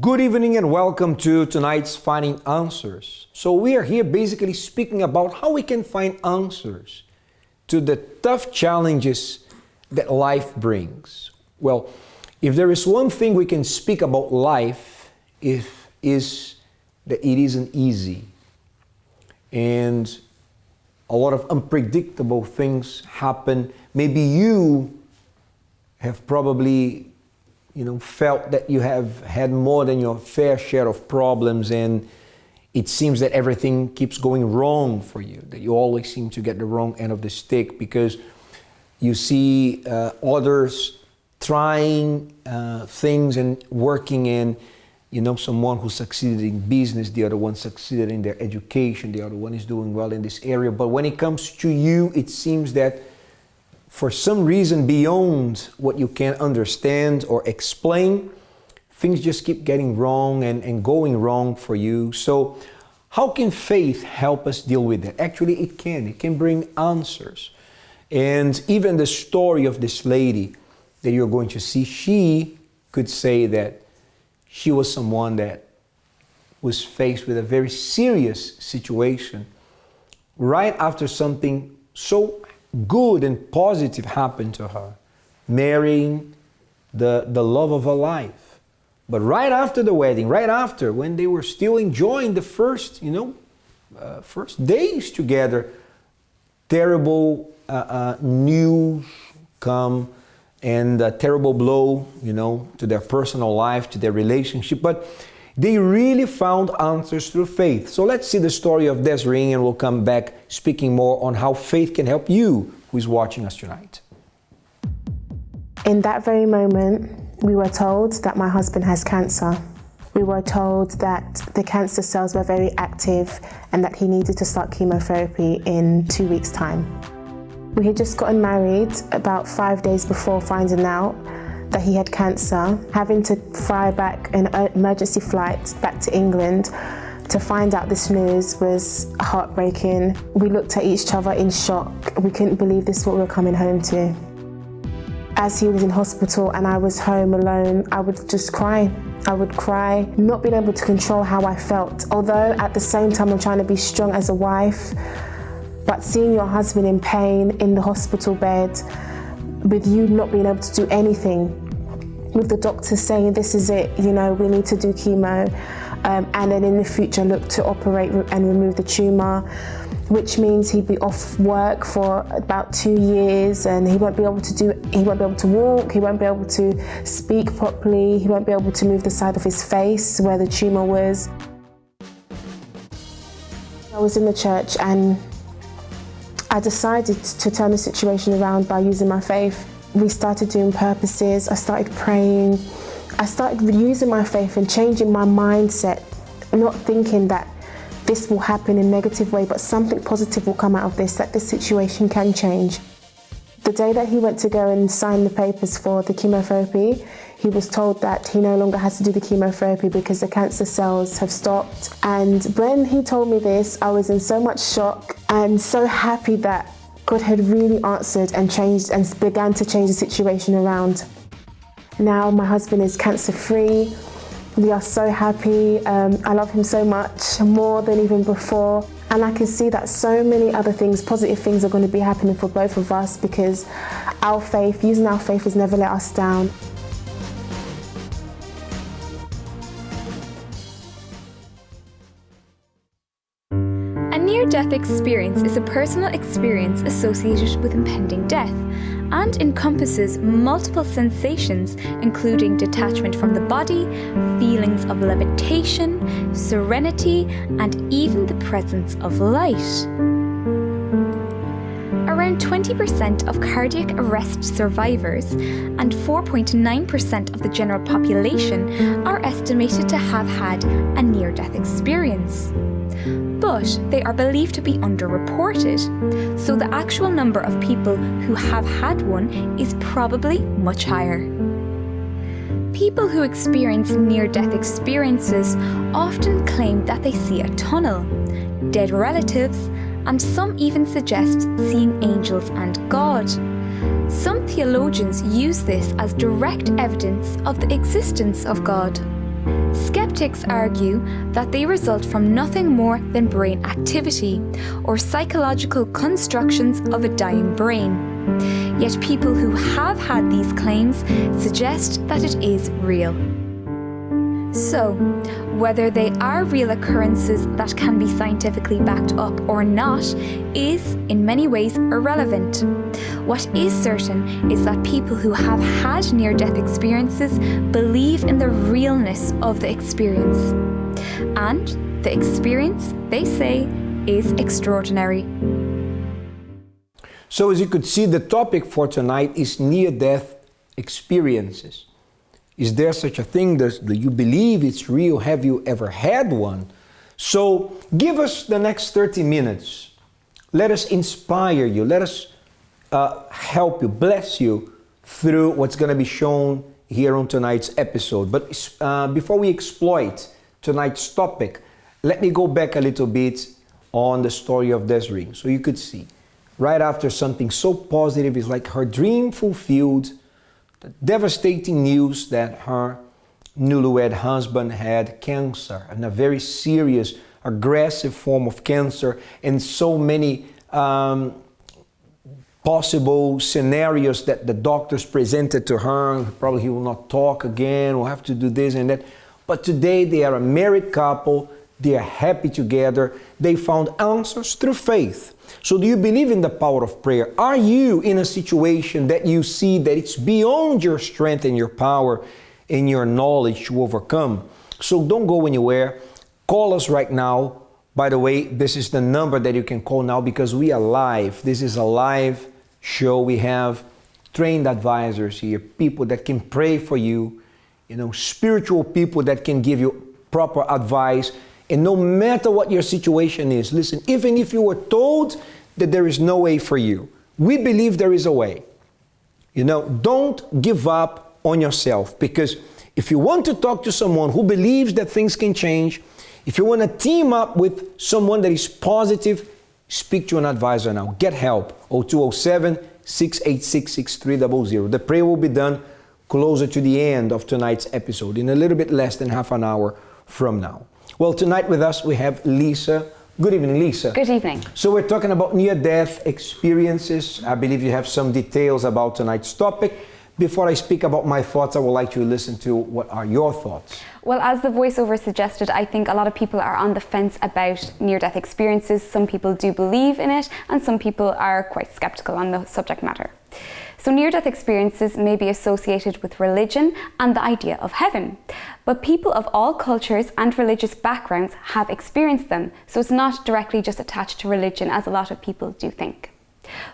Good evening and welcome to tonight's Finding Answers. So we are here basically speaking about how we can find answers to the tough challenges that life brings. Well, if there is one thing we can speak about life, it is that it isn't easy. And a lot of unpredictable things happen. Maybe you have probably felt that you have had more than your fair share of problems, and it seems that everything keeps going wrong for you, that you always seem to get the wrong end of the stick because you see others trying things and working in, someone who succeeded in business, the other one succeeded in their education, the other one is doing well in this area. But when it comes to you, it seems that for some reason beyond what you can understand or explain, things just keep getting wrong and going wrong for you. So how can faith help us deal with that? Actually, it can bring answers. And even the story of this lady that you're going to see, she could say that she was someone that was faced with a very serious situation right after something so good and positive happened to her, marrying the love of her life. But right after the wedding, right after, when they were still enjoying the first days together, terrible news come and a terrible blow, to their personal life, to their relationship. But they really found answers through faith. So let's see the story of Desiree, and we'll come back speaking more on how faith can help you who is watching us tonight. In that very moment, we were told that my husband has cancer. We were told that the cancer cells were very active and that he needed to start chemotherapy in 2 weeks' time. We had just gotten married about 5 days before finding out that he had cancer. Having to fly back an emergency flight back to England to find out this news was heartbreaking. We looked at each other in shock. We couldn't believe this is what we were coming home to. As he was in hospital and I was home alone, I would just cry. I would cry, not being able to control how I felt. Although at the same time I'm trying to be strong as a wife, but seeing your husband in pain in the hospital bed, with you not being able to do anything, with the doctor saying this is it, we need to do chemo, and then in the future look to operate and remove the tumour, which means he'd be off work for about 2 years, and he won't be able to walk, he won't be able to speak properly, he won't be able to move the side of his face where the tumour was. I was in the church and I decided to turn the situation around by using my faith. We started doing purposes, I started praying, I started using my faith and changing my mindset, not thinking that this will happen in a negative way, but something positive will come out of this, that this situation can change. The day that he went to go and sign the papers for the chemotherapy, he was told that he no longer has to do the chemotherapy because the cancer cells have stopped. And when he told me this, I was in so much shock and so happy that God had really answered and changed and began to change the situation around. Now my husband is cancer-free. We are so happy. I love him so much, more than even before. And I can see that so many other things, positive things are going to be happening for both of us because our faith, using our faith, has never let us down. A near-death experience is a personal experience associated with impending death and encompasses multiple sensations, including detachment from the body, feelings of levitation, serenity, and even the presence of light. Around 20% of cardiac arrest survivors and 4.9% of the general population are estimated to have had a near-death experience. But they are believed to be underreported, so the actual number of people who have had one is probably much higher. People who experience near-death experiences often claim that they see a tunnel, dead relatives, and some even suggest seeing angels and God. Some theologians use this as direct evidence of the existence of God. Skeptics Skeptics argue that they result from nothing more than brain activity or psychological constructions of a dying brain. Yet people who have had these claims suggest that it is real. So, whether they are real occurrences that can be scientifically backed up or not is, in many ways, irrelevant. What is certain is that people who have had near-death experiences believe in the realness of the experience. And the experience, they say, is extraordinary. So as you could see, the topic for tonight is near-death experiences. Is there such a thing? Do you believe it's real? Have you ever had one? So give us the next 30 minutes. Let us inspire you. Let us help you, bless you through what's going to be shown here on tonight's episode. But before we exploit tonight's topic, let me go back a little bit on the story of Desiree. So you could see, right after something so positive is like her dream fulfilled, the devastating news that her newlywed husband had cancer, and a very serious, aggressive form of cancer, and so many possible scenarios that the doctors presented to her. Probably he will not talk again, we'll have to do this and that. But today they are a married couple, they are happy together, they found answers through faith. So do you believe in the power of prayer? Are you in a situation that you see that it's beyond your strength and your power and your knowledge to overcome? So don't go anywhere. Call us right now. By the way, this is the number that you can call now because we are live. This is a live show. We have trained advisors here, people that can pray for you, spiritual people that can give you proper advice. And no matter what your situation is, listen, even if you were told that there is no way for you, we believe there is a way. Don't give up on yourself, because if you want to talk to someone who believes that things can change, if you want to team up with someone that is positive, speak to an advisor now. Get help. 0207-686-6300. The prayer will be done closer to the end of tonight's episode, in a little bit less than half an hour from now. Well, tonight with us we have Lisa. Good evening, Lisa. Good evening. So we're talking about near-death experiences. I believe you have some details about tonight's topic. Before I speak about my thoughts, I would like you to listen to what are your thoughts. Well, as the voiceover suggested, I think a lot of people are on the fence about near-death experiences. Some people do believe in it, and some people are quite skeptical on the subject matter. So near-death experiences may be associated with religion and the idea of heaven. But people of all cultures and religious backgrounds have experienced them, so it's not directly just attached to religion as a lot of people do think.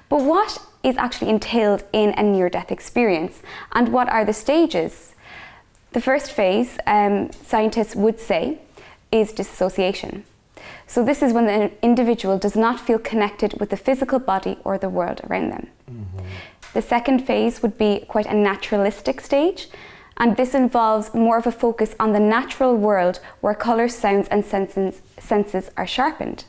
But what is actually entailed in a near-death experience, and what are the stages? The first phase, scientists would say, is dissociation. So this is when the individual does not feel connected with the physical body or the world around them. Mm-hmm. The second phase would be quite a naturalistic stage, and this involves more of a focus on the natural world where colours, sounds and senses are sharpened.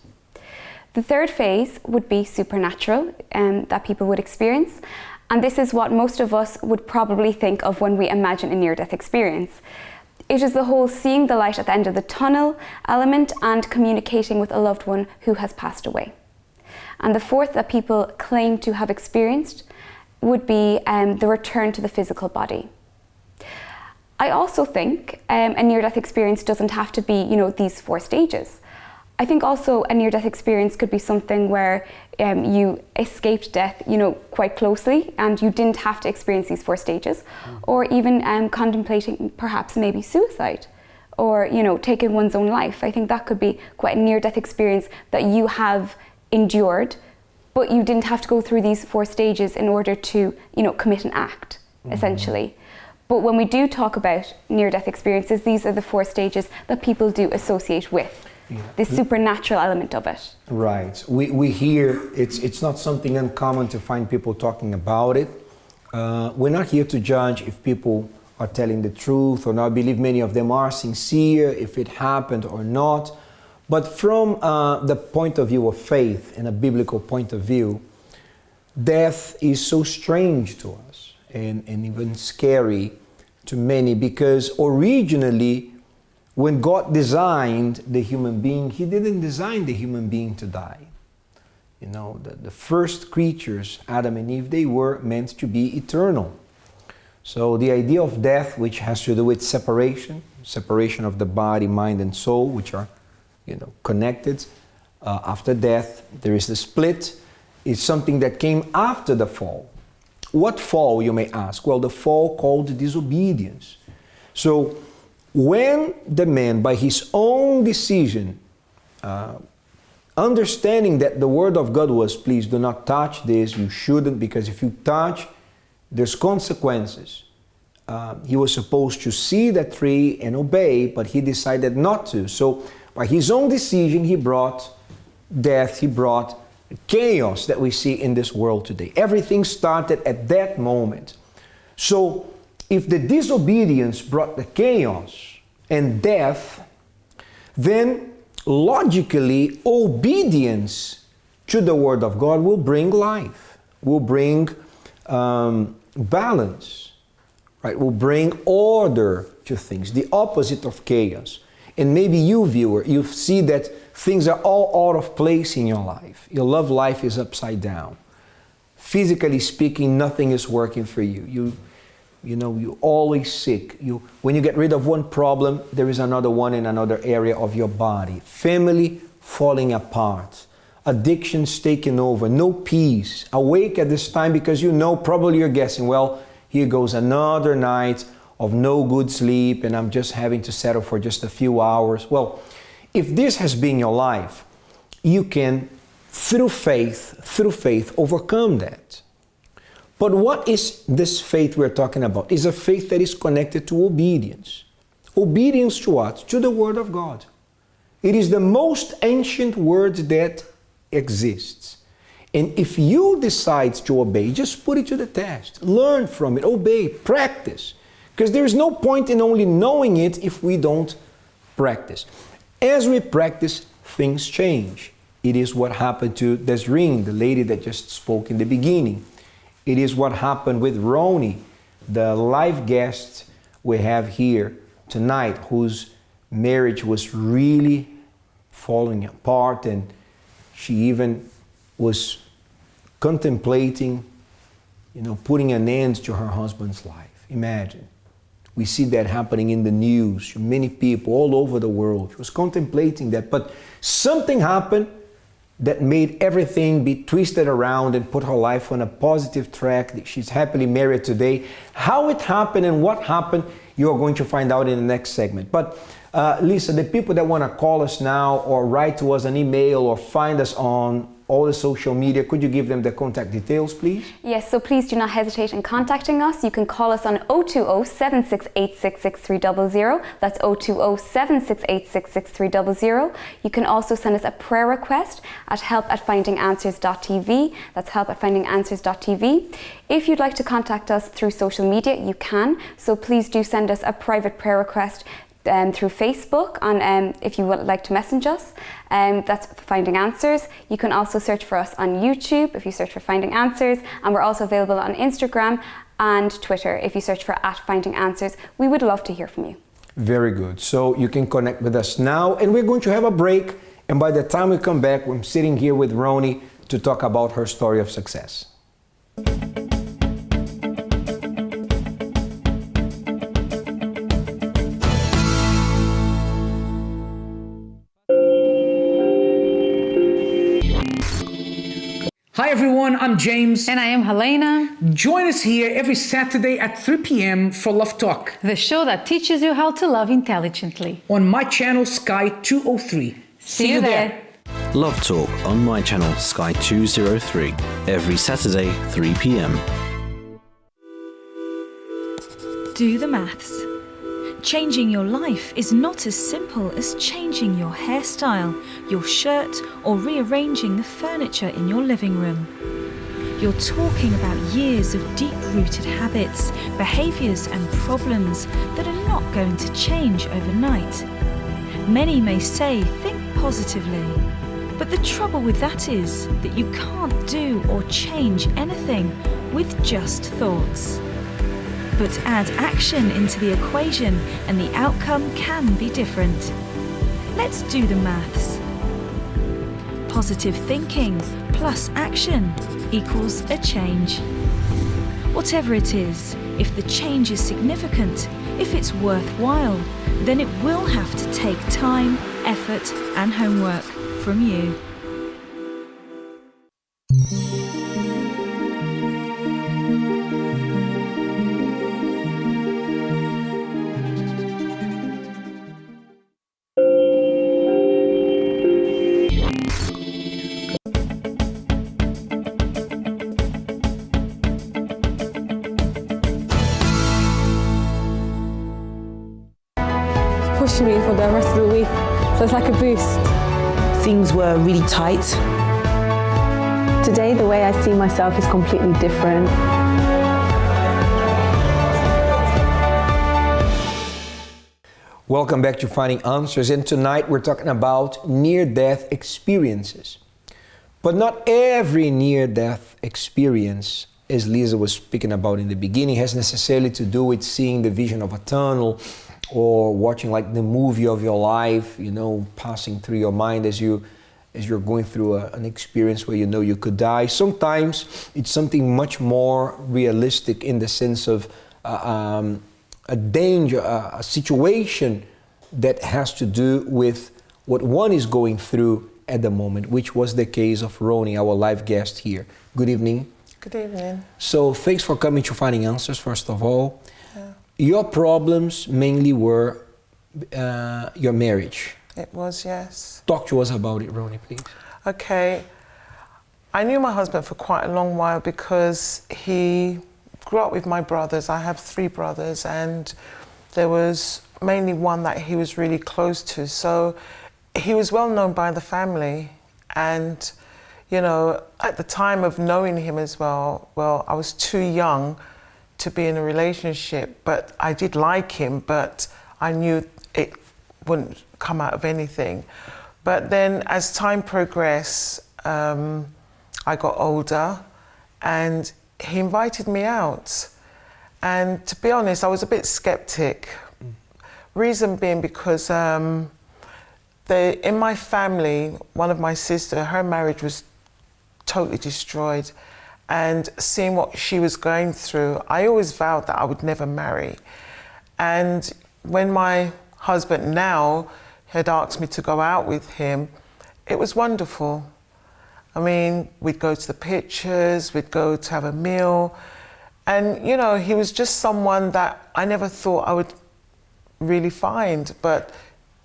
The third phase would be supernatural, that people would experience, and this is what most of us would probably think of when we imagine a near-death experience. It is the whole seeing the light at the end of the tunnel element and communicating with a loved one who has passed away. And the fourth that people claim to have experienced would be the return to the physical body. I also think a near-death experience doesn't have to be, these four stages. I think also a near-death experience could be something where you escaped death, quite closely, and you didn't have to experience these four stages, or even contemplating perhaps maybe suicide, or taking one's own life. I think that could be quite a near-death experience that you have endured, but you didn't have to go through these four stages in order to, commit an act, essentially. But when we do talk about near-death experiences, these are the four stages that people do associate with the supernatural element of it. Right. We hear it's not something uncommon to find people talking about it. We're not here to judge if people are telling the truth or not. I believe many of them are sincere, if it happened or not. But from the point of view of faith and a biblical point of view, death is so strange to us and even scary to many, because originally When God designed the human being, He didn't design the human being to die. You know, the first creatures, Adam and Eve, they were meant to be eternal. So the idea of death, which has to do with separation of the body, mind, and soul, which are, you know, connected. After death, there is the split. It's something that came after the fall. What fall, you may ask? Well, the fall called disobedience. So when the man, by his own decision, understanding that the word of God was, please do not touch this, you shouldn't, because if you touch, there's consequences. He was supposed to see the tree and obey, but he decided not to. So by his own decision, he brought death, he brought chaos that we see in this world today. Everything started at that moment. So if the disobedience brought the chaos and death, then logically obedience to the word of God will bring life, will bring balance, right? Will bring order to things, the opposite of chaos. And maybe you, viewer, you see that things are all out of place in your life. Your love life is upside down. Physically speaking, nothing is working for you. You know, you're always sick. When you get rid of one problem, there is another one in another area of your body. Family falling apart. Addictions taking over. No peace. Awake at this time because you know, probably you're guessing, well, here goes another night of no good sleep and I'm just having to settle for just a few hours. Well, if this has been your life, you can, through faith, overcome that. But what is this faith we're talking about? It's a faith that is connected to obedience. Obedience to what? To the Word of God. It is the most ancient word that exists. And if you decide to obey, just put it to the test. Learn from it, obey, practice. Because there is no point in only knowing it if we don't practice. As we practice, things change. It is what happened to Desreen, the lady that just spoke in the beginning. It is what happened with Ronie, the live guest we have here tonight, whose marriage was really falling apart, and she even was contemplating, you know, putting an end to her husband's life. Imagine. We see that happening in the news. Many people all over the world. She was contemplating that, but something happened that made everything be twisted around and put her life on a positive track. She's happily married today. How it happened and what happened, you're going to find out in the next segment. But Lisa, the people that want to call us now or write to us an email or find us on all the social media, could you give them the contact details, please? Yes, so please do not hesitate in contacting us. You can call us on 020-768-66300. That's 020-768-66300. You can also send us a prayer request at help@findinganswers.tv. That's help@findinganswers.tv. If you'd like to contact us through social media, you can. So please do send us a private prayer request through Facebook if you would like to message us. That's Finding Answers. You can also search for us on YouTube if you search for Finding Answers, and we're also available on Instagram and Twitter if you search for @FindingAnswers. We would love to hear from you. Very good. So you can connect with us now, and we're going to have a break, and by the time we come back, I'm sitting here with Ronie to talk about her story of success. Hi everyone, I'm James. And I am Helena. Join us here every Saturday at 3 p.m. for Love Talk. The show that teaches you how to love intelligently. On my channel, Sky 203. See you there. Love Talk on my channel, Sky 203. Every Saturday, 3 p.m. Do the maths. Changing your life is not as simple as changing your hairstyle, your shirt, or rearranging the furniture in your living room. You're talking about years of deep-rooted habits, behaviours and problems that are not going to change overnight. Many may say, think positively, but the trouble with that is that you can't do or change anything with just thoughts. But add action into the equation and the outcome can be different. Let's do the maths. Positive thinking plus action equals a change. Whatever it is, if the change is significant, if it's worthwhile, then it will have to take time, effort, and homework from you. Pushing me for the rest of the week, so it's like a boost. Things were really tight. Today, the way I see myself is completely different. Welcome back to Finding Answers, and tonight we're talking about near-death experiences. But not every near-death experience, as Lisa was speaking about in the beginning, has necessarily to do with seeing the vision of a tunnel or watching like the movie of your life, you know, passing through your mind as you're going through an experience where you know you could die. Sometimes it's something much more realistic in the sense of a danger, a situation that has to do with what one is going through at the moment, which was the case of Ronie, our live guest here. Good evening. Good evening. So thanks for coming to Finding Answers, first of all. Your problems mainly were your marriage. It was, yes. Talk to us about it, Ronie, please. Okay. I knew my husband for quite a long while because he grew up with my brothers. I have 3 brothers, and there was mainly one that he was really close to. So he was well known by the family. And, you know, at the time of knowing him as well, I was too young to be in a relationship, but I did like him, but I knew it wouldn't come out of anything. But then as time progressed, I got older and he invited me out. And to be honest, I was a bit skeptic. Reason being because in my family, one of my sisters, her marriage was totally destroyed. And seeing what she was going through, I always vowed that I would never marry. And when my husband now had asked me to go out with him, it was wonderful. I mean, we'd go to the pictures, we'd go to have a meal. And, you know, he was just someone that I never thought I would really find, but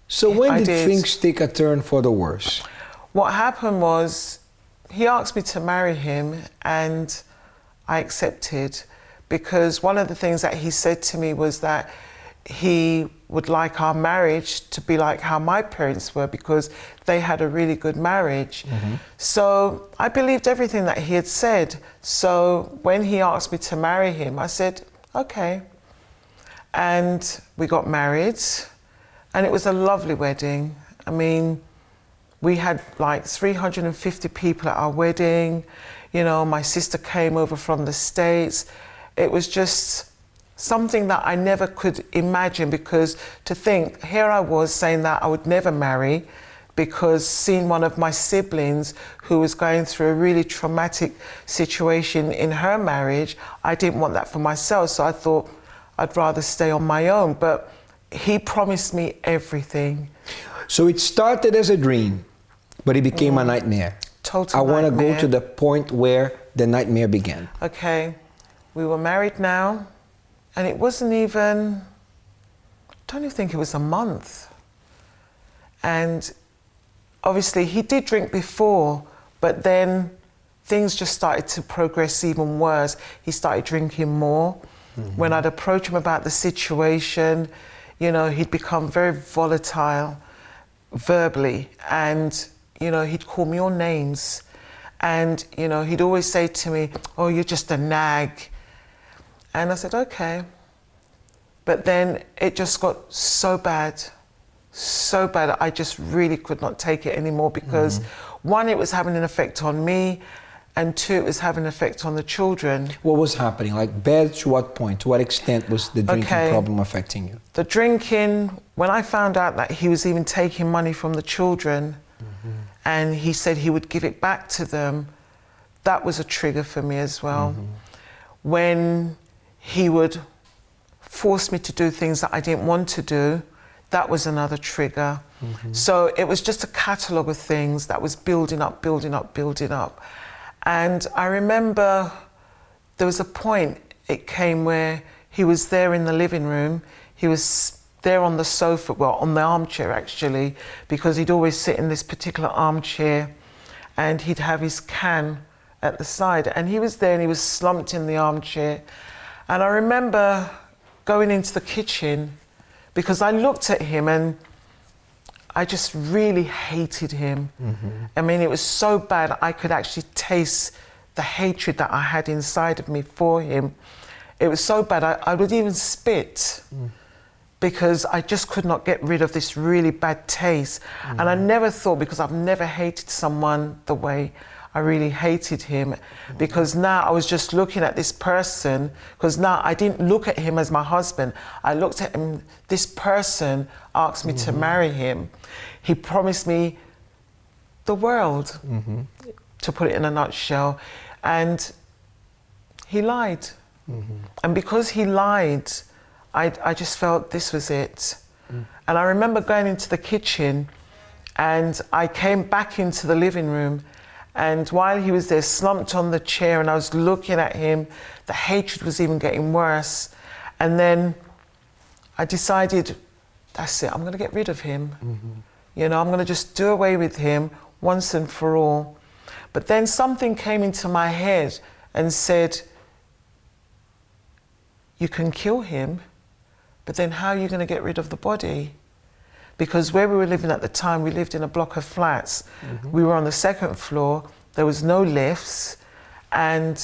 so when did things take a turn for the worse? What happened was, he asked me to marry him and I accepted, because one of the things that he said to me was that he would like our marriage to be like how my parents were, because they had a really good marriage. Mm-hmm. So I believed everything that he had said. So when he asked me to marry him, I said, okay. And we got married and it was a lovely wedding. I mean, we had like 350 people at our wedding. You know, my sister came over from the States. It was just something that I never could imagine, because to think, here I was saying that I would never marry, because seeing one of my siblings who was going through a really traumatic situation in her marriage, I didn't want that for myself. So I thought I'd rather stay on my own. But he promised me everything. So it started as a dream, but it became a nightmare. Total nightmare. I want to go to the point where the nightmare began. Okay, we were married now, and it wasn't even, I don't even think it was a month. And obviously he did drink before, but then things just started to progress even worse. He started drinking more. Mm-hmm. When I'd approach him about the situation, you know, he'd become very volatile verbally, and you know, he'd call me all names, and you know, he'd always say to me, oh, you're just a nag. And I said, okay. But then it just got so bad I just really could not take it anymore, because one, it was having an effect on me, and two, it was having an effect on the children. What was happening? Like bad to what point? To what extent was the drinking problem affecting you? The drinking, when I found out that he was even taking money from the children, and he said he would give it back to them, that was a trigger for me as well. When he would force me to do things that I didn't want to do, that was another trigger. So it was just a catalogue of things that was building up, building up, building up. And I remember there was a point, it came where he was there in the living room, he was there on the sofa, well, on the armchair actually, because he'd always sit in this particular armchair and he'd have his can at the side, and he was there and he was slumped in the armchair. And I remember going into the kitchen because I looked at him and I just really hated him. I mean, it was so bad, I could actually taste the hatred that I had inside of me for him. It was so bad, I would even spit because I just could not get rid of this really bad taste. And I never thought, because I've never hated someone the way I really hated him, because now I was just looking at this person, because now I didn't look at him as my husband. I looked at him, this person asked me to marry him. He promised me the world, to put it in a nutshell, and he lied. And because he lied, I just felt this was it. And I remember going into the kitchen and I came back into the living room, and while he was there slumped on the chair and I was looking at him, the hatred was even getting worse. And then I decided, that's it, I'm going to get rid of him. You know, I'm going to just do away with him once and for all. But then something came into my head and said, you can kill him, but then how are you going to get rid of the body? Because where we were living at the time, we lived in a block of flats. We were on the second floor, there was no lifts, and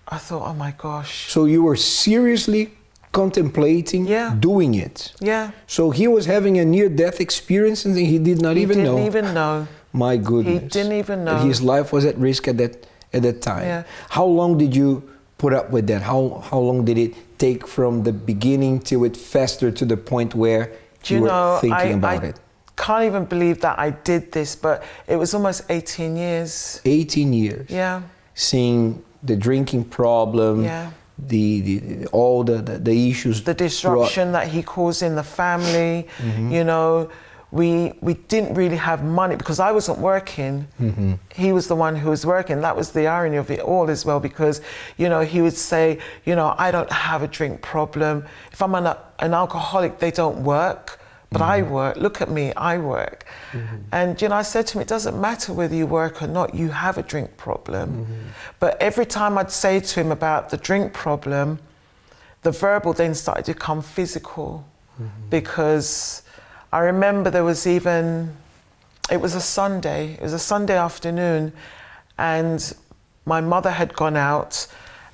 I thought, oh my gosh. So you were seriously contemplating doing it? Yeah. So he was having a near-death experience and he did not even know? He didn't even know. My goodness. He didn't even know. His life was at risk at that time. Yeah. How long did you put up with that? How long did it take from the beginning till it festered to the point where you were thinking about it? I can't even believe that I did this, but it was almost 18 years. 18 years? Yeah. Seeing the drinking problem, all the issues. The disruption that he caused in the family, you know. We didn't really have money because I wasn't working. He was the one who was working. That was the irony of it all as well, because, you know, he would say, you know, I don't have a drink problem. If I'm an alcoholic, they don't work, but I work. Look at me, I work. And, you know, I said to him, it doesn't matter whether you work or not, you have a drink problem. But every time I'd say to him about the drink problem, the verbal then started to become physical, because I remember there was even, it was a Sunday afternoon, and my mother had gone out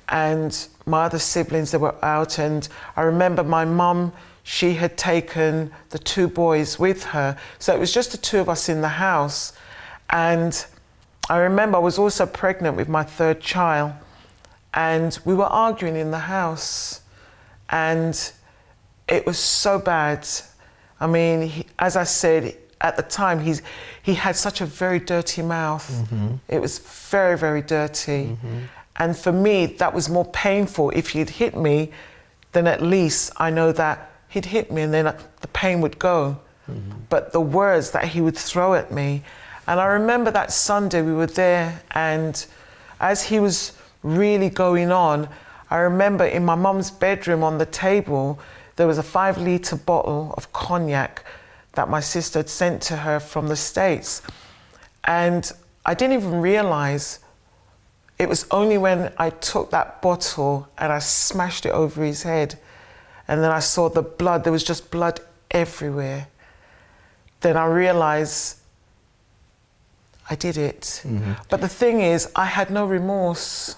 and my other siblings, they were out, and I remember my mum, she had taken the two boys with her. So it was just the two of us in the house. And I remember I was also pregnant with my third child, and we were arguing in the house, and it was so bad. I mean, as I said, at the time, he had such a very dirty mouth. It was very, very dirty. And for me, that was more painful. If he'd hit me, then at least I know that he'd hit me and then the pain would go. But the words that he would throw at me. And I remember that Sunday we were there, and as he was really going on, I remember in my mum's bedroom on the table, there was a 5-litre bottle of cognac that my sister had sent to her from the States. And I didn't even realise, it was only when I took that bottle and I smashed it over his head, and then I saw the blood, there was just blood everywhere. Then I realised I did it. But the thing is, I had no remorse,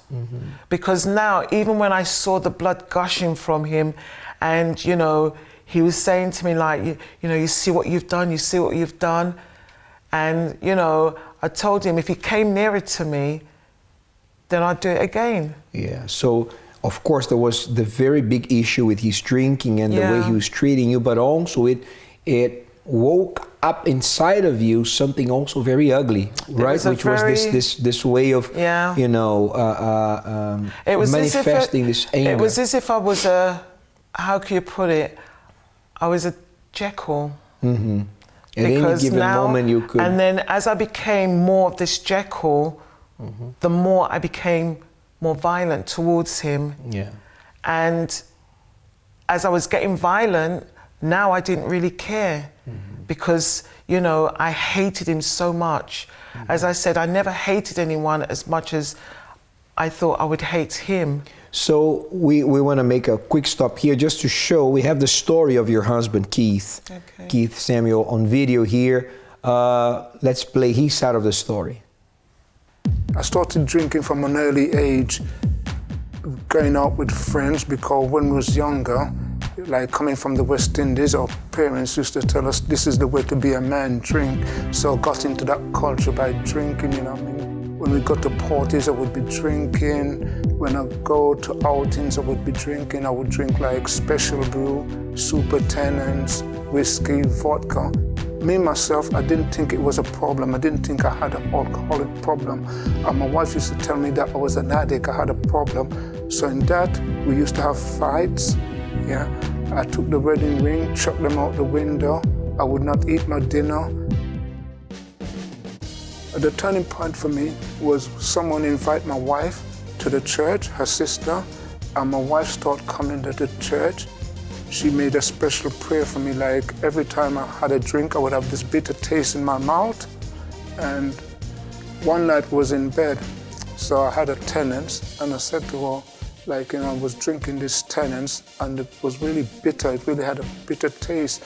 because now, even when I saw the blood gushing from him, and, you know, he was saying to me, like, you know, you see what you've done, you see what you've done. And, you know, I told him if he came nearer to me, then I'd do it again. Yeah, so of course there was the very big issue with his drinking and the way he was treating you, but also it woke up inside of you something also very ugly, right? Which was this way of, you know, it was manifesting this anger. It was as if I was how can you put it? I was a Jekyll. Mm-hmm. At any given moment you could... And then as I became more of this Jekyll, the more I became more violent towards him. Yeah. And as I was getting violent, now I didn't really care because, you know, I hated him so much. As I said, I never hated anyone as much as I thought I would hate him. So we want to make a quick stop here just to show, we have the story of your husband, Keith. Okay. Keith Samuel on video here. Let's play his side of the story. I started drinking from an early age, going out with friends, because when we was younger, like coming from the West Indies, our parents used to tell us this is the way to be a man, drink. So I got into that culture by drinking, you know what I mean? When we go to parties, I would be drinking. When I go to outings, I would be drinking. I would drink like Special Brew, Super Tenants, whiskey, vodka. Me, myself, I didn't think it was a problem. I didn't think I had an alcoholic problem. And my wife used to tell me that I was an addict, I had a problem. So in that, we used to have fights. Yeah, I took the wedding ring, chucked them out the window. I would not eat my dinner. The turning point for me was someone invite my wife to the church, her sister, and my wife started coming to the church. She made a special prayer for me, like every time I had a drink, I would have this bitter taste in my mouth. And one night was in bed, so I had a tenants, and I said to her, like, you know, I was drinking this tenants, and it was really bitter, it really had a bitter taste.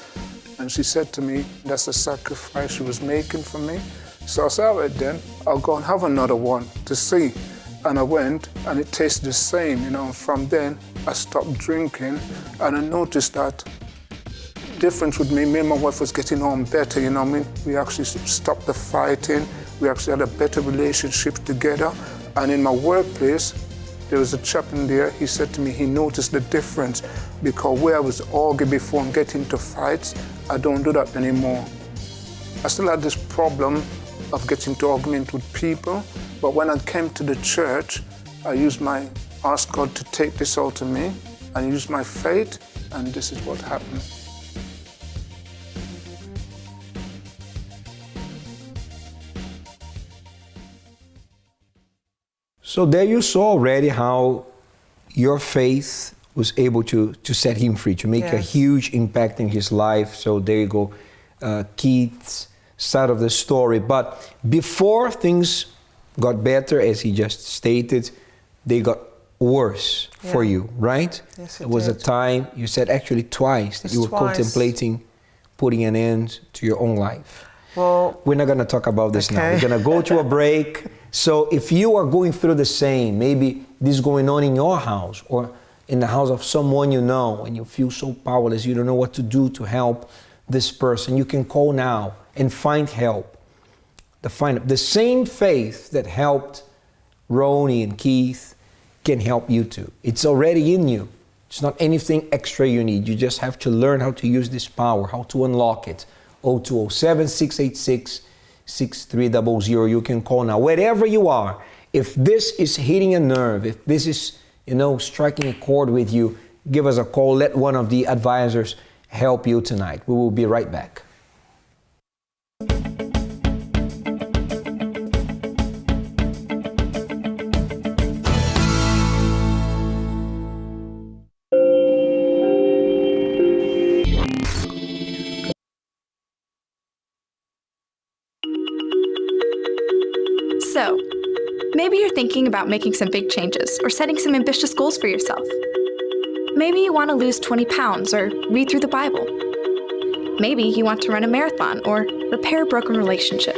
And she said to me, that's a sacrifice she was making for me. So I said, all right then, I'll go and have another one to see. And I went, and it tasted the same, you know. And from then, I stopped drinking, and I noticed that difference with me and my wife was getting on better, you know what I mean? We actually stopped the fighting, we actually had a better relationship together. And in my workplace, there was a chap in there, he said to me he noticed the difference, because where I was arguing before and getting into fights, I don't do that anymore. I still had this problem of getting into argument with people, but when I came to the church, I asked God to take this out of me, and used my faith, and this is what happened. So there you saw already how your faith was able to set him free, to make a huge impact in his life. So there you go, Keith's side of the story. But before things got better, as he just stated, they got worse for you, right? Yes, it was a time, you said actually twice, that you were contemplating putting an end to your own life. Well, we're not going to talk about this now. We're going to go to a break. So if you are going through the same, maybe this is going on in your house or in the house of someone you know, and you feel so powerless, you don't know what to do to help this person, you can call now and find help. The same faith that helped Ronie and Keith can help you too. It's already in you. It's not anything extra you need. You just have to learn how to use this power, how to unlock it. 0207-686-6300. You can call now. Wherever you are, if this is hitting a nerve, if this is, striking a chord with you, give us a call. Let one of the advisors help you tonight. We will be right back. So, maybe you're thinking about making some big changes or setting some ambitious goals for yourself. Maybe you want to lose 20 pounds or read through the Bible. Maybe you want to run a marathon or repair a broken relationship.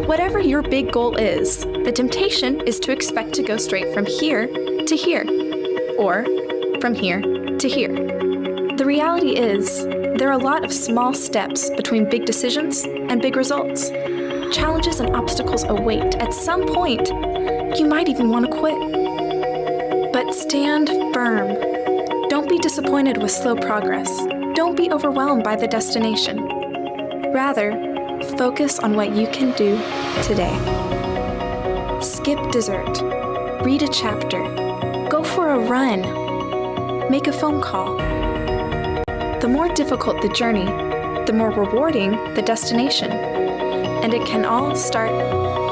Whatever your big goal is, the temptation is to expect to go straight from here to here, or from here to here. The reality is, there are a lot of small steps between big decisions and big results. Challenges and obstacles await. At some point, you might even want to quit. But stand firm. Don't be disappointed with slow progress. Don't be overwhelmed by the destination. Rather, focus on what you can do today. Skip dessert. Read a chapter. Go for a run. Make a phone call. The more difficult the journey, the more rewarding the destination. And it can all start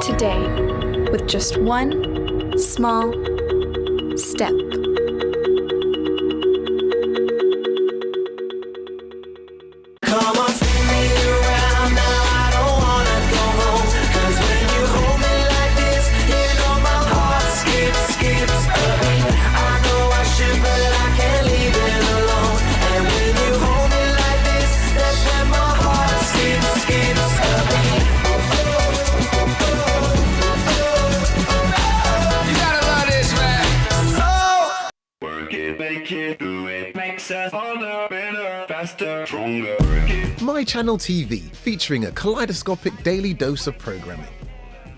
today with just one small step. Come on, spin me around now, I don't wanna go home. 'Cause when you hold me like this, you know my heart skips a beat. I know I should, but I can't leave it alone. And when you hold me like this, that's when my heart skips a beat. You gotta love this, man. So work it, make it, do it, makes us harder, better, faster, stronger. My Channel TV, featuring a kaleidoscopic daily dose of programming.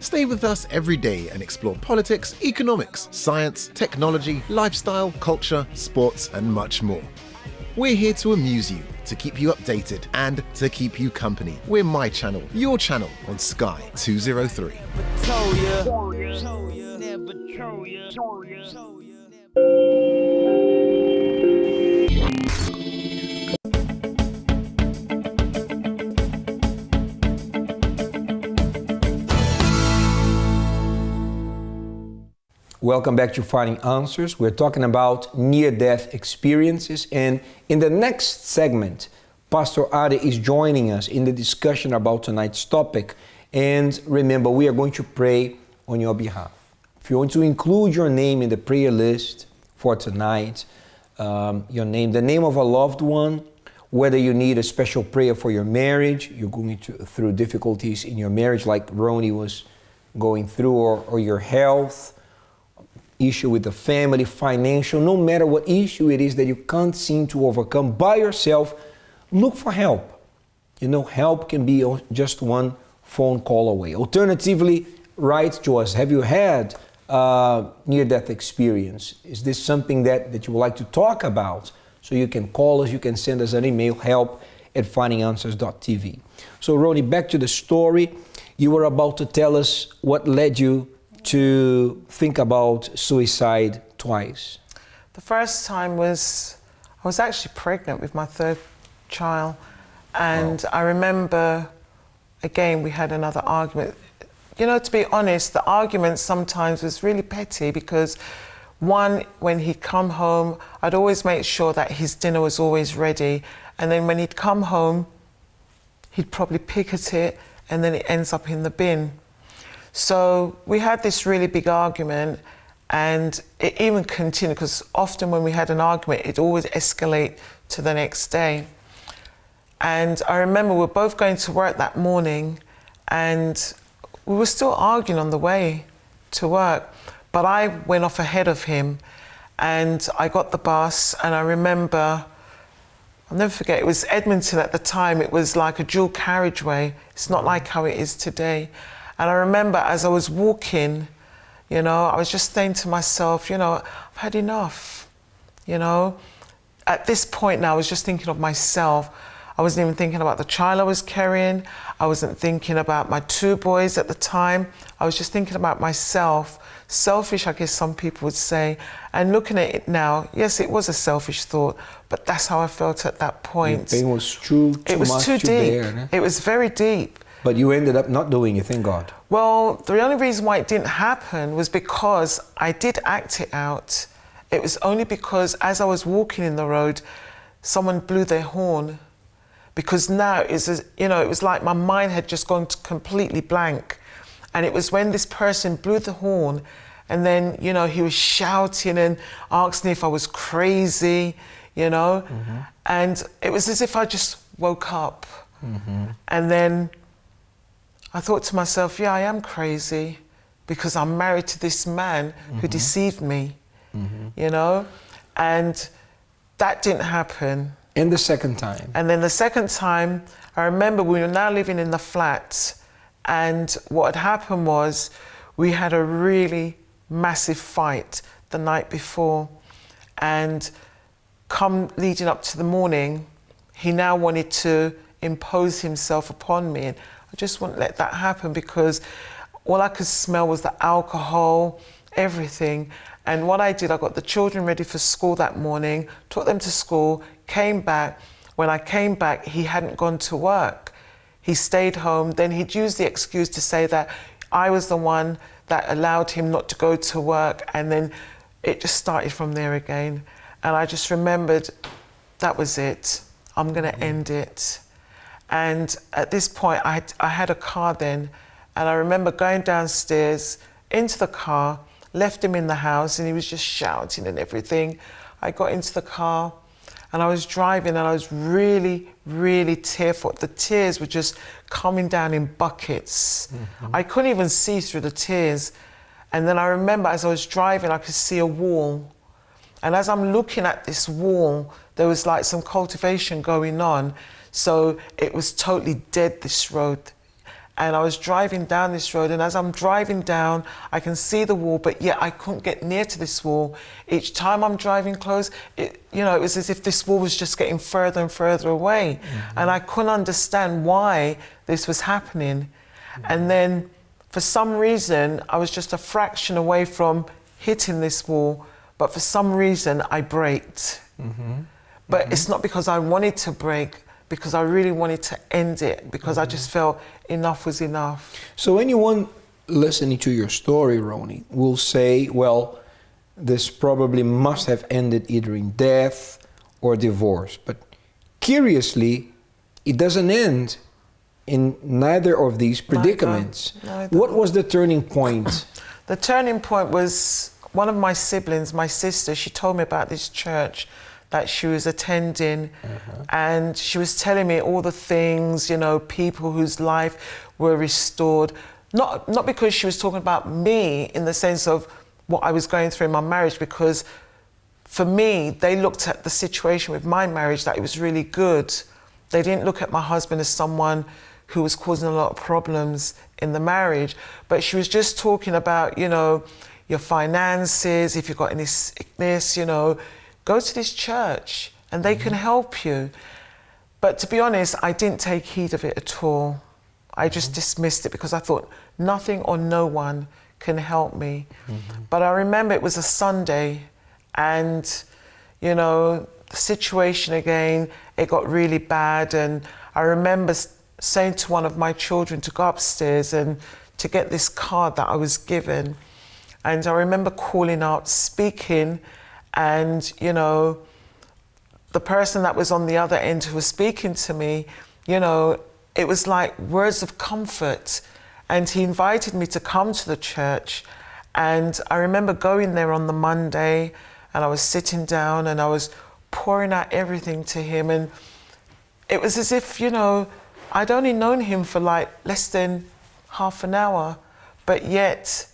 Stay with us every day and explore politics, economics, science, technology, lifestyle, culture, sports, and much more. We're here to amuse you, to keep you updated, and to keep you company. We're My Channel, your channel on Sky 203. Welcome back to Finding Answers. We're talking about near-death experiences, and in the next segment, Pastor Ade is joining us in the discussion about tonight's topic. And remember, we are going to pray on your behalf. If you want to include your name in the prayer list for tonight, your name, the name of a loved one, whether you need a special prayer for your marriage, you're going through difficulties in your marriage like Ronie was going through, or your health, issue with the family, financial, no matter what issue it is that you can't seem to overcome by yourself, look for help. You know, help can be just one phone call away. Alternatively, write to us. Have you had near-death experience? Is this something that you would like to talk about? So you can call us, you can send us an email, help@findinganswers.tv. So Ronie, back to the story. You were about to tell us what led you to think about suicide twice. The first time was, I was actually pregnant with my third child. And I remember, again, we had another argument. You know, to be honest, the argument sometimes was really petty because one, when he'd come home, I'd always make sure that his dinner was always ready. And then when he'd come home, he'd probably pick at it and then it ends up in the bin. So we had this really big argument, and it even continued because often when we had an argument, it always escalate to the next day. And I remember we were both going to work that morning, and we were still arguing on the way to work. But I went off ahead of him, and I got the bus, and I remember, I'll never forget, it was Edmonton at the time. It was like a dual carriageway. It's not like how it is today. And I remember as I was walking, you know, I was just saying to myself, you know, I've had enough, you know. At this point now, I was just thinking of myself. I wasn't even thinking about the child I was carrying. I wasn't thinking about my two boys at the time. I was just thinking about myself. Selfish, I guess some people would say. And looking at it now, yes, it was a selfish thought, but that's how I felt at that point. The pain was too it was much too to deep. bear, né? It was very deep. But you ended up not doing it, thank God. Well, the only reason why it didn't happen was because I did act it out. It was only because as I was walking in the road, someone blew their horn. Because now, it was like my mind had just gone completely blank. And it was when this person blew the horn, and then, you know, he was shouting and asking if I was crazy, you know. Mm-hmm. And it was as if I just woke up. Mm-hmm. And then I thought to myself, yeah, I am crazy because I'm married to this man who deceived me, you know? And that didn't happen. And the second time? And then the second time, I remember we were now living in the flat, And what had happened was we had a really massive fight the night before. And come leading up to the morning, he now wanted to impose himself upon me. And I just wouldn't let that happen because all I could smell was the alcohol, everything. And what I did, I got the children ready for school that morning, took them to school, came back. When I came back, he hadn't gone to work. He stayed home. Then he'd use the excuse to say that I was the one that allowed him not to go to work. And then it just started from there again. And I just remembered that was it. I'm going to end it. And at this point, I had a car then. And I remember going downstairs into the car, left him in the house, and he was just shouting and everything. I got into the car and I was driving and I was really, really tearful. The tears were just coming down in buckets. I couldn't even see through the tears. And then I remember as I was driving, I could see a wall. And as I'm looking at this wall, there was like some cultivation going on. So it was totally dead, this road. And I was driving down this road, and as I'm driving down, I can see the wall, but yet I couldn't get near to this wall. Each time I'm driving close, it was as if this wall was just getting further and further away. And I couldn't understand why this was happening. And then for some reason, I was just a fraction away from hitting this wall, but for some reason, I braked. But it's not because I wanted to brake, because I really wanted to end it, because I just felt enough was enough. So anyone listening to your story, Ronie, will say, well, this probably must have ended either in death or divorce. But curiously, it doesn't end in neither of these predicaments. Neither. What was the turning point? The turning point was one of my siblings, my sister, she told me about this church that she was attending, and she was telling me all the things, people whose life were restored. Not because she was talking about me in the sense of what I was going through in my marriage, because for me, they looked at the situation with my marriage that it was really good. They didn't look at my husband as someone who was causing a lot of problems in the marriage. But she was just talking about, your finances, if you've got any sickness, go to this church and they can help you. But to be honest, I didn't take heed of it at all. I just dismissed it because I thought nothing or no one can help me. But I remember it was a Sunday and, the situation again, it got really bad. And I remember saying to one of my children to go upstairs and to get this card that I was given. And I remember calling out, speaking, and, the person that was on the other end who was speaking to me, it was like words of comfort. And he invited me to come to the church. And I remember going there on the Monday, and I was sitting down and I was pouring out everything to him. And it was as if, I'd only known him for like less than half an hour, but yet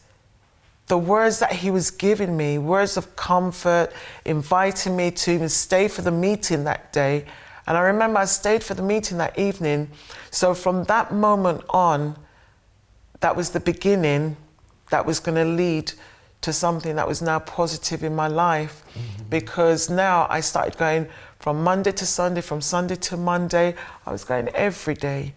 the words that he was giving me, words of comfort, inviting me to even stay for the meeting that day. And I remember I stayed for the meeting that evening. So from that moment on, that was the beginning that was going to lead to something that was now positive in my life. Because now I started going from Monday to Sunday, from Sunday to Monday. I was going every day.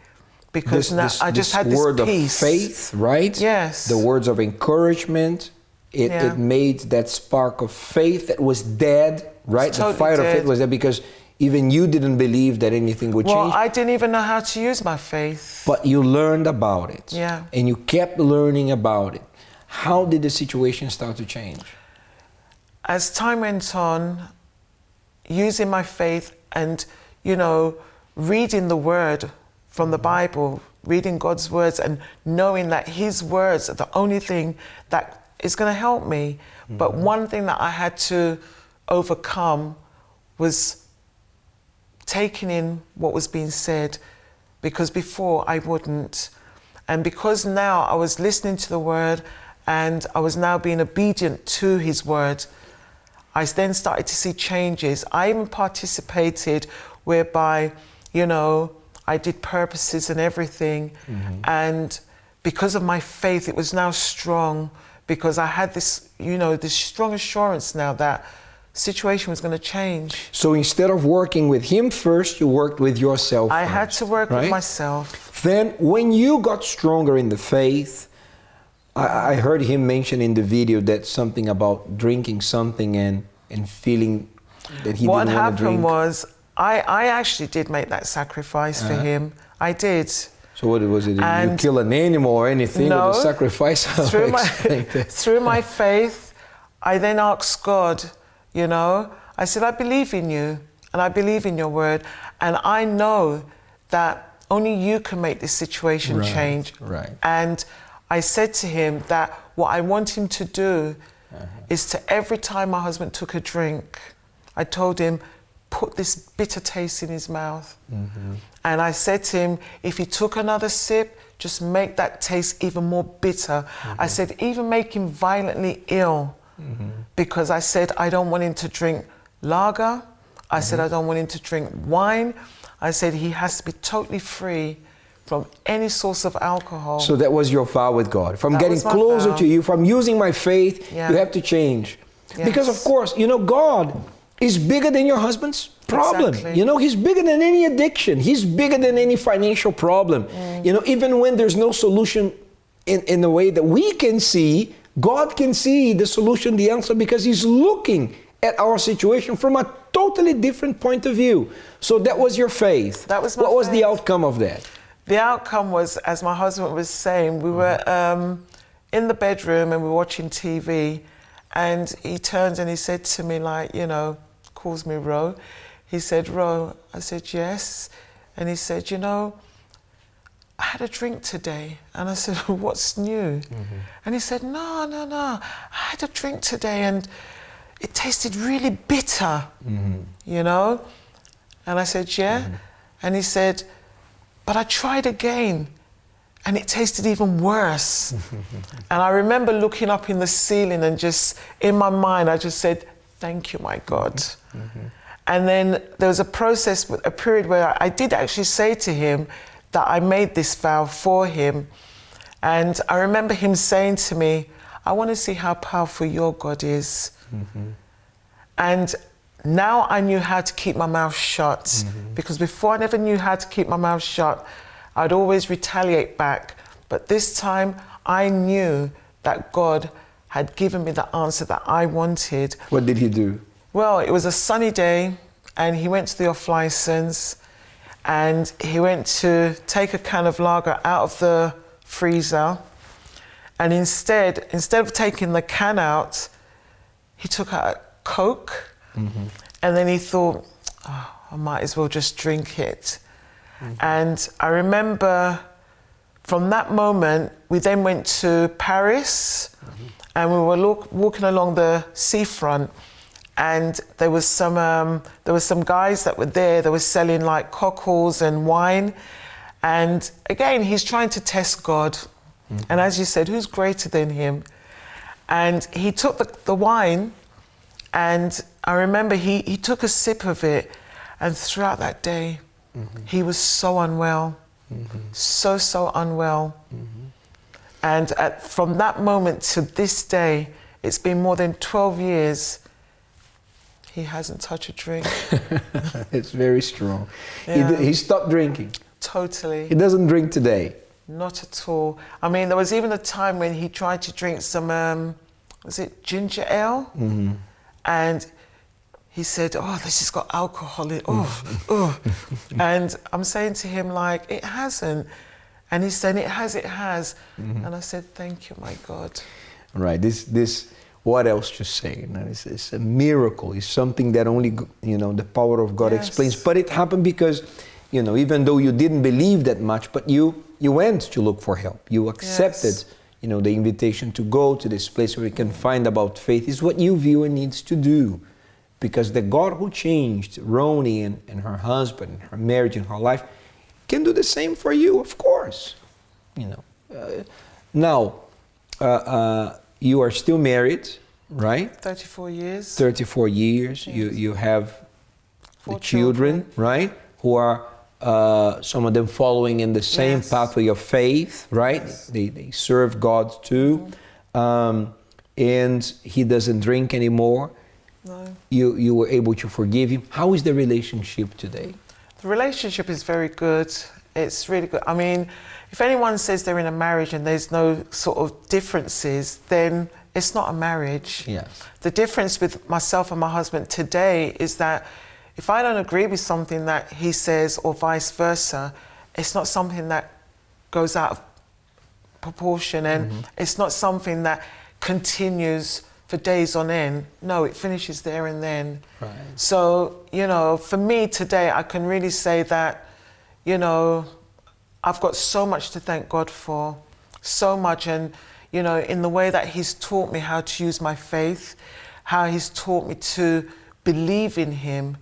Because now I just had this word peace. Of faith, right? Yes. The words of encouragement. It made that spark of faith that was dead, right? Totally the fire dead. of faith was there because even you didn't believe that anything would change. Well, I didn't even know how to use my faith. But you learned about it. Yeah. And you kept learning about it. How did the situation start to change? As time went on, using my faith and, reading the word from the Bible, reading God's words and knowing that his words are the only thing that is going to help me. But one thing that I had to overcome was taking in what was being said, because before I wouldn't. And because now I was listening to the word and I was now being obedient to his word, I then started to see changes. I even participated whereby, I did purposes and everything. And because of my faith, it was now strong, because I had this, you know, this strong assurance now that situation was going to change. So instead of working with him first, you worked with yourself I first, had to work right? with myself. Then when you got stronger in the faith, I heard him mention in the video that something about drinking something and feeling that he What didn't want to drink. happened was, I actually did make that sacrifice for him. I did. So what was it? Did you kill an animal or anything? No, or the sacrifice? Through my faith, I then asked God, you know, I said, I believe in you and I believe in your word, and I know that only you can make this situation change. Right. And I said to him that what I want him to do is to, every time my husband took a drink, I told him, put this bitter taste in his mouth. And I said to him, if he took another sip, just make that taste even more bitter. I said, even make him violently ill. Because I said, I don't want him to drink lager. I said, I don't want him to drink wine. I said, he has to be totally free from any source of alcohol. So that was your vow with God. From That getting was my closer vow. to you, from using my faith, Yeah. you have to change. Yes. Because of course, you know, God is bigger than your husband's problem. Exactly. You know, he's bigger than any addiction. He's bigger than any financial problem. You know, even when there's no solution in the way that we can see, God can see the solution, the answer, because he's looking at our situation from a totally different point of view. So that was your faith. That was my What was the faith. outcome of that? The outcome was, as my husband was saying, we were in the bedroom and we were watching TV, and he turned and he said to me, like, you know, calls me Ro. He said, Ro. I said, yes. And he said, you know, I had a drink today. And I said, what's new? And he said, no. I had a drink today and it tasted really bitter, you know? And I said, yeah. And he said, but I tried again and it tasted even worse. And I remember looking up in the ceiling and just, in my mind, I just said, thank you, my God. And then there was a process, a period where I did actually say to him that I made this vow for him. And I remember him saying to me, I want to see how powerful your God is. And now I knew how to keep my mouth shut, because before I never knew how to keep my mouth shut. I'd always retaliate back. But this time I knew that God had given me the answer that I wanted. What did he do? Well, it was a sunny day and he went to the off license and he went to take a can of lager out of the freezer, and instead of taking the can out, he took out a Coke, and then he thought, oh, I might as well just drink it. And I remember from that moment, we then went to Paris, and we were walking along the seafront, and there was some guys that were there. They were selling like cockles and wine, and again, he's trying to test God. And as you said, who's greater than him? And he took the wine, and I remember he took a sip of it, and throughout that day, he was so unwell, so unwell. And from that moment to this day, it's been more than 12 years, he hasn't touched a drink. It's very strong. Yeah. He stopped drinking. Totally. He doesn't drink today. Not at all. I mean, there was even a time when he tried to drink some, was it ginger ale? And he said, oh, this has got alcohol in it. And I'm saying to him, like, it hasn't. And he's saying, it has. And I said, thank you, my God. Right, this what else to say? You know, it's a miracle. It's something that only, you know, the power of God explains. But it happened because, you know, even though you didn't believe that much, but you went to look for help. You accepted, you know, the invitation to go to this place where you can find about faith. Is what you viewer needs to do. Because the God who changed Ronie and her husband, her marriage and her life, can do the same for you, of course. You know. Now, you are still married, right? 34 years. 34 years. Yes. You have the children, right? Who are some of them following in the same pathway of faith, right? They serve God too. And he doesn't drink anymore. No. You were able to forgive him. How is the relationship today? The relationship is very good. It's really good. I mean, if anyone says they're in a marriage and there's no sort of differences, then it's not a marriage. Yes. The difference with myself and my husband today is that if I don't agree with something that he says or vice versa, it's not something that goes out of proportion, and it's not something that continues for days on end. No, it finishes there and then. Right. So, you know, for me today, I can really say that, you know, I've got so much to thank God for, so much. And, you know, in the way that he's taught me how to use my faith, how he's taught me to believe in him,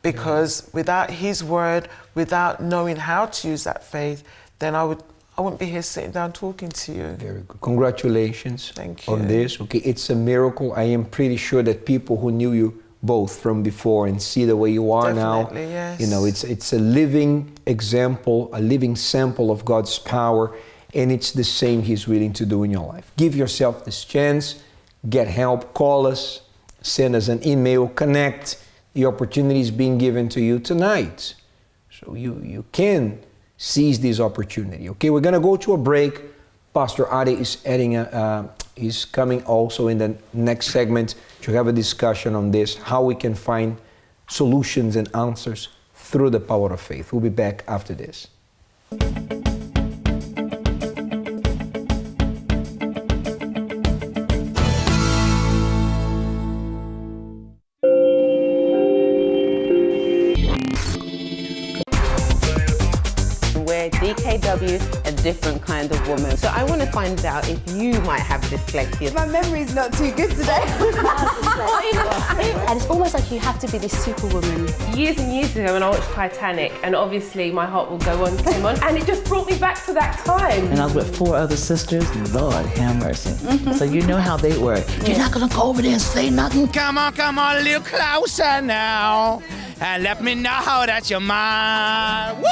because without his word, without knowing how to use that faith, then I wouldn't be here sitting down talking to you. Very good. Congratulations Thank you. on this. Okay, it's a miracle. I am pretty sure that people who knew you both from before and see the way you are Definitely, now, yes. you know, it's a living example, a living sample of God's power, and it's the same he's willing to do in your life. Give yourself this chance, get help, call us, send us an email, connect. The opportunity is being given to you tonight. So you can seize this opportunity. Okay, we're gonna go to a break. Pastor Ade is is coming also in the next segment to have a discussion on this, how we can find solutions and answers through the power of faith. We'll be back after this. DKW, a different kind of woman. So I want to find out if you might have dyslexia. My memory's not too good today. And it's almost like you have to be this superwoman. Years and years ago when I watched Titanic, and obviously My Heart Will Go On came on, and it just brought me back to that time. And I was with 4 other sisters. Lord have mercy. So you know how they were. You're not gonna go over there and say nothing. Come on, a little closer now, and let me know that you're mine. Woo!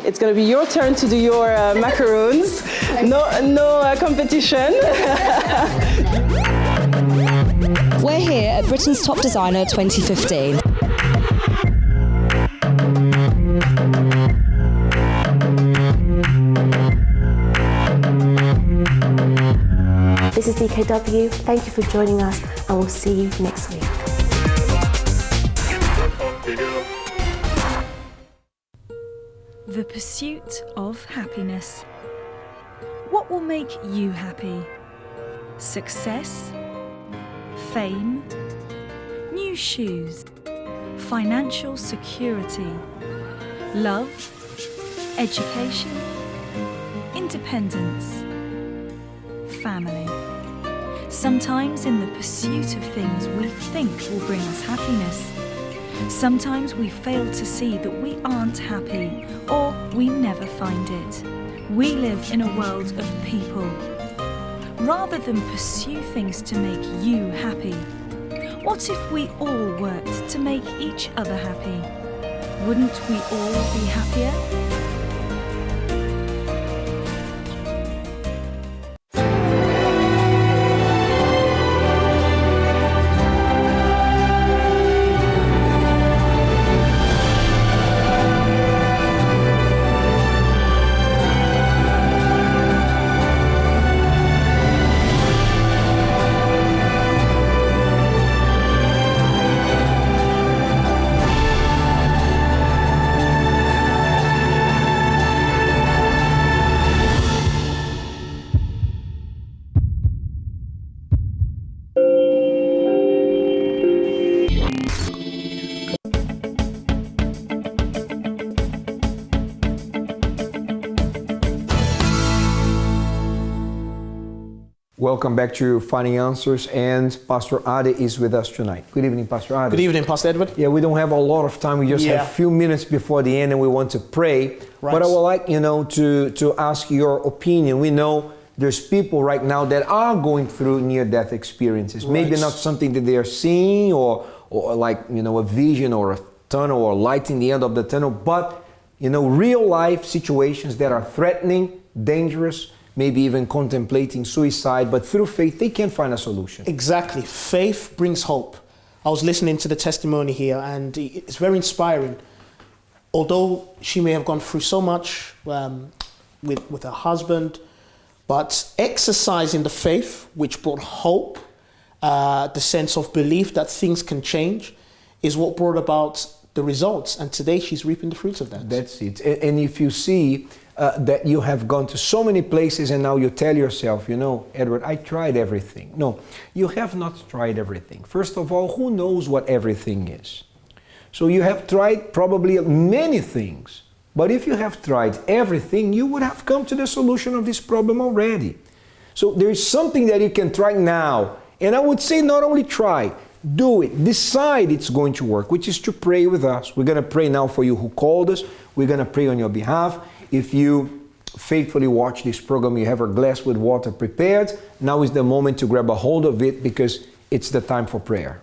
It's going to be your turn to do your macaroons. No competition. We're here at Britain's Top Designer 2015. This is DKW. Thank you for joining us, and we'll see you next week. The pursuit of happiness. What will make you happy? Success? Fame? New shoes? Financial security? Love? Education? Independence? Family? Sometimes in the pursuit of things we think will bring us happiness, sometimes we fail to see that we aren't happy, or we never find it. We live in a world of people. Rather than pursue things to make you happy, what if we all worked to make each other happy? Wouldn't we all be happier? Welcome back to Finding Answers, and Pastor Ade is with us tonight. Good evening, Pastor Ade. Good evening, Pastor Edward. Yeah, we don't have a lot of time. We just have a few minutes before the end, and we want to pray. Right. But I would like, to ask your opinion. We know there's people right now that are going through near-death experiences. Right. Maybe not something that they are seeing or like, a vision or a tunnel or light in the end of the tunnel, but real life situations that are threatening, dangerous, maybe even contemplating suicide, but through faith they can find a solution. Exactly. Faith brings hope. I was listening to the testimony here and it's very inspiring. Although she may have gone through so much with her husband, but exercising the faith, which brought hope, the sense of belief that things can change, is what brought about the results. And today she's reaping the fruits of that. That's it. And if you see that you have gone to so many places and now you tell yourself, Edward, I tried everything. No, you have not tried everything. First of all, who knows what everything is? So you have tried probably many things. But if you have tried everything, you would have come to the solution of this problem already. So there is something that you can try now. And I would say not only try, do it. Decide it's going to work, which is to pray with us. We're going to pray now for you who called us. We're going to pray on your behalf. If you faithfully watch this program, you have a glass with water prepared. Now is the moment to grab a hold of it because it's the time for prayer.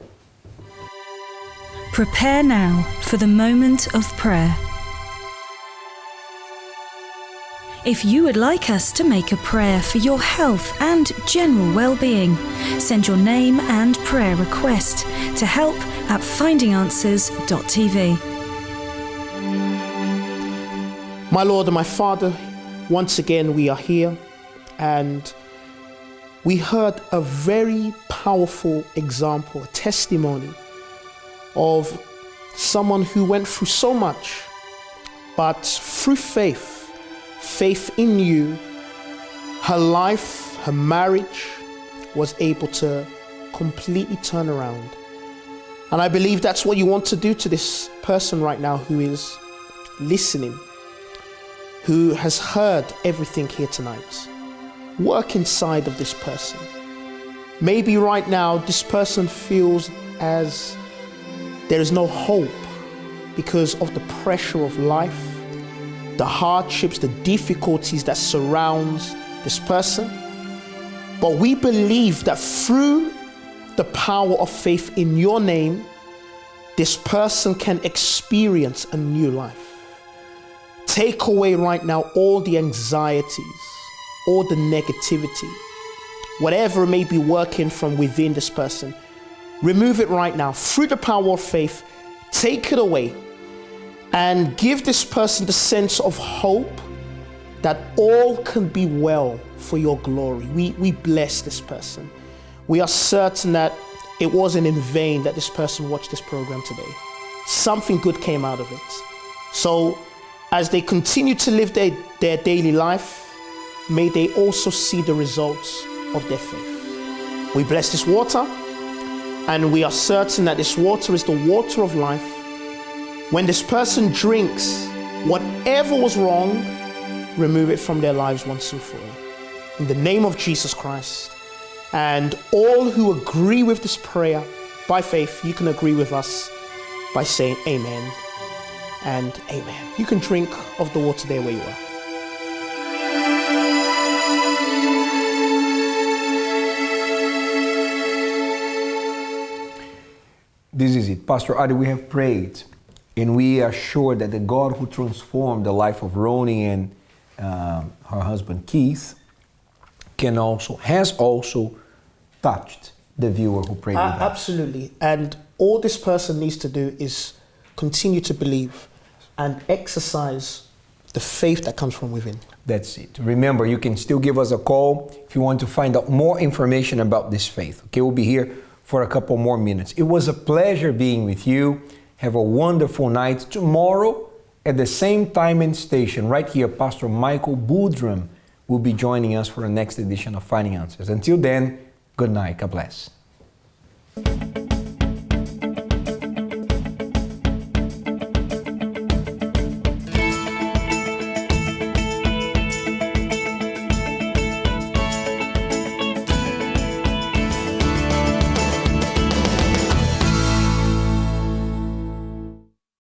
Prepare now for the moment of prayer. If you would like us to make a prayer for your health and general well-being, send your name and prayer request to help@findinganswers.tv. My Lord and my Father, once again we are here and we heard a very powerful example, a testimony of someone who went through so much, but through faith in you, her life, her marriage was able to completely turn around. And I believe that's what you want to do to this person right now who is listening, who has heard everything here tonight. Work inside of this person. Maybe right now this person feels as there is no hope because of the pressure of life, the hardships, the difficulties that surrounds this person. But we believe that through the power of faith in your name, this person can experience a new life. Take away right now all the anxieties, all the negativity, whatever may be working from within this person. Remove it right now through the power of faith. Take it away and give this person the sense of hope that all can be well for your glory. We bless this person. We are certain that it wasn't in vain that this person watched this program today. Something good came out of it. So as they continue to live their daily life, may they also see the results of their faith. We bless this water, and we are certain that this water is the water of life. When this person drinks, whatever was wrong, remove it from their lives once and for all. In the name of Jesus Christ. And all who agree with this prayer by faith, you can agree with us by saying amen and amen. You can drink of the water there where you are. This is it. Pastor Adi, we have prayed and we are sure that the God who transformed the life of Ronie and her husband Keith has also touched the viewer who prayed with us. Absolutely. And all this person needs to do is continue to believe and exercise the faith that comes from within. That's it. Remember, you can still give us a call if you want to find out more information about this faith. Okay, we'll be here for a couple more minutes. It was a pleasure being with you. Have a wonderful night. Tomorrow, at the same time and station, right here, Pastor Michael Boudram will be joining us for the next edition of Finding Answers. Until then, good night. God bless.